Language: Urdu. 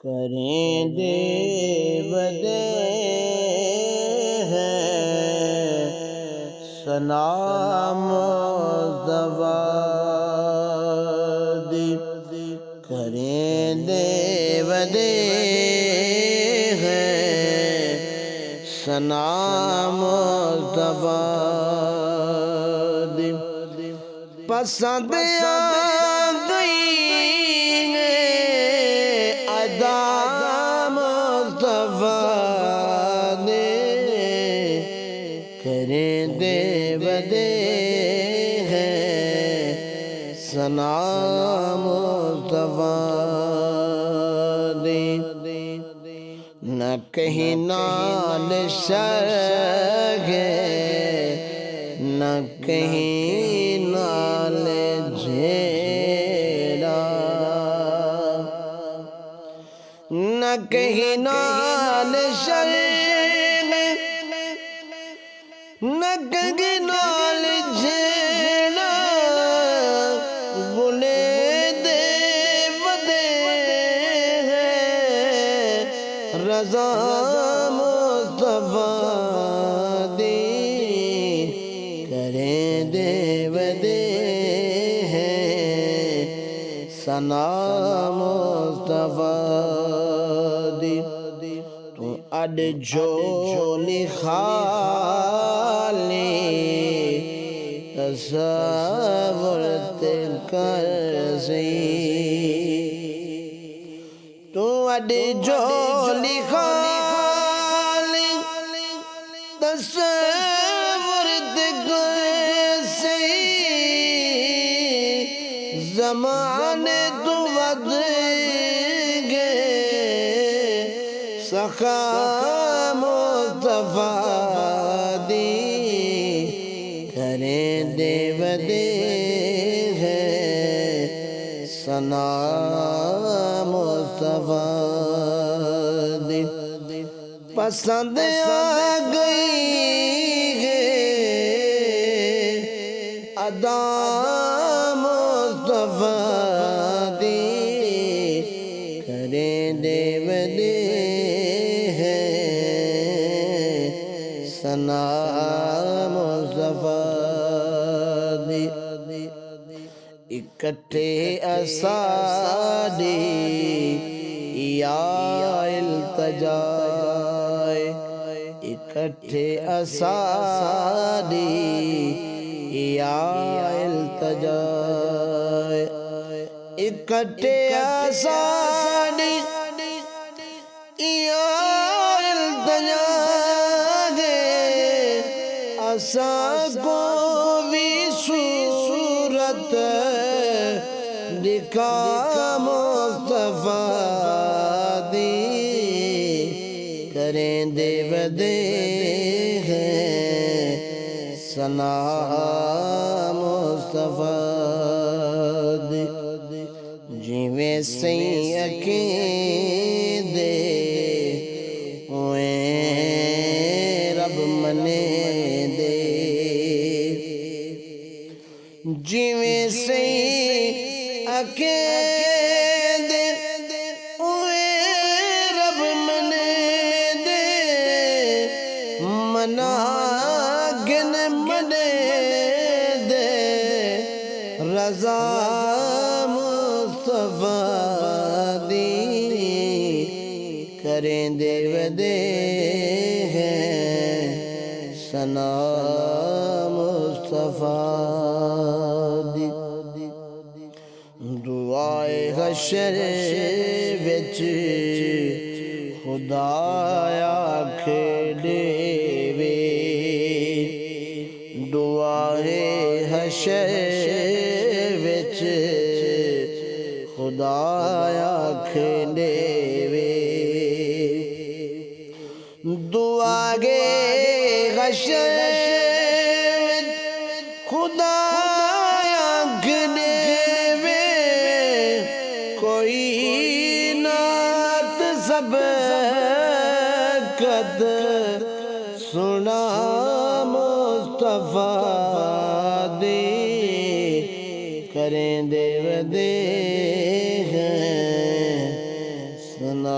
کریں دیو دے ہیں ثنا مصطفیٰ دی، کریں دیو دے ہیں ثنا مصطفیٰ دی، پسند آ گئی ادا مصطفیٰ نے، کریں دیو دے ہیں ثنا مصطفیٰ دی، نہ کہیں نال شرگے نہ کہیں نال جھیڑا، نہ کہیں نال شرگ نہ کہیں نال جھیڑا، بولے دیو دے ہیں رضا مصطفیٰ دی، کریں دیو دے ہیں ثنا مصطفیٰ دی، تو اڈ جھولی خالی تصور تے کر سی، تو اڈ جھولی خالی تصور تے کر سی، زمانے تو ود گے سخا مصطفیٰ دی، کریں دیو دے ہیں ثنا مصطفیٰ دی، پسند آ گئی ہے ادا مصطفیٰ دی، کریں دیو دے ہیں ثنا مصطفیٰ دی، اکٹھے اساڈی یا التجا، اکٹھے اساڈی یا التجا، اکٹھے اساڈی یا التجا گے، اساں کو بھی صورت دکھا مصطفیٰ دی، کریں دیو دے ہیں ثنا مصطفیٰ دی، جویں سیں اکیں دے ہوئیں رب منے دے، جویں سیں اکیں دے ہوئیں رب منے دے، منا گن منے دے رضا مصطفیٰ دی، کریں دیو دے ہیں ثنا مصطفیٰ دی، دعائے حشر وچ خدایا کھیڑے وے، دعائے حشر وچ خدایا کھیڑے وے، دعا گے حشر خدایا کھیڑے وے، کوئی نعت سبقت سنا مصطفیٰ دی، کریں دیو دے ہیں ثنا